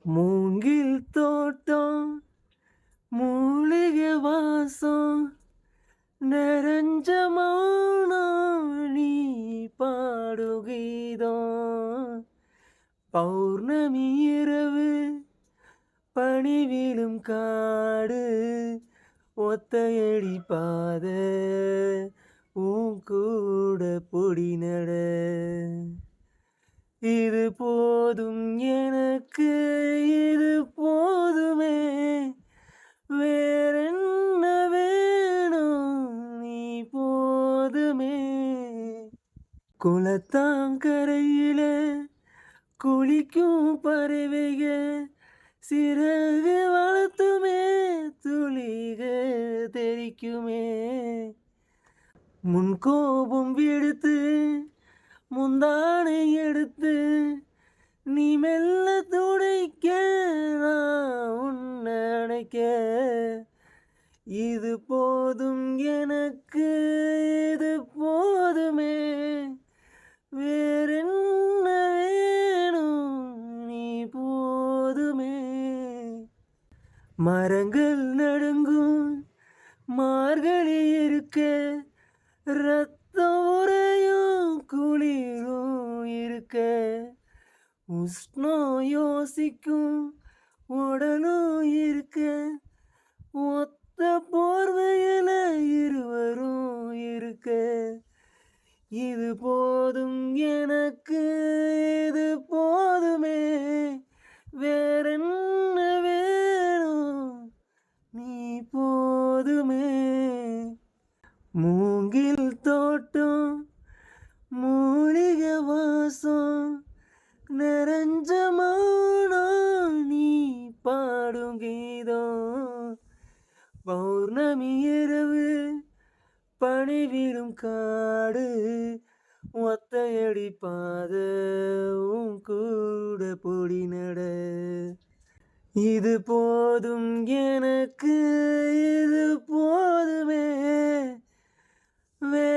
மூங்கில் தோட்டம் மூலிகை வாசம் நிறைஞ்ச மௌனம் நீ பாடும் கீதம் பௌர்ணமி இரவு பனி விழும் காடு ஒத்தையடி பாத உன் கூட பொடி நட இது போதும் எனக்கு இது போதுமே வேறென்ன வேணும் நீ போதுமே குளத்தாங்கரையில குளிக்கும் பறவைக சிறகு வளர்த்துமே துளிக தெரிக்குமே முன்கோபம் விடுத்து முந்தானை எடுத்து நீ மெல்ல துடைக்க நான் உன்னை அணைக்க இது போதும் எனக்கு இது போதுமே வேறென்ன வேணும் நீ போதுமே மரங்கள் நடுங்கும் மார்கழி இருக்க ரத்தம் உறையும் குளிரும் இருக்க உஷ்ணம் யோசிக்கும் உடலும் இருக்க ஒத்த போர்வையில இருவரும் இருக்க இது போதும் எனக்கு இது போதுமே வேறென்ன வேணும் நீ போதுமே மூங்கில் தோட்டம் மூலிகை வாசம் நிறைஞ்ச மௌனம் நீ பாடும் கீதம் பௌர்ணமி இரவு பனி விழும் காடு ஒத்தையடி பாத உன் கூட பொடி நட இது போதும் எனக்கு இது போதுமே வே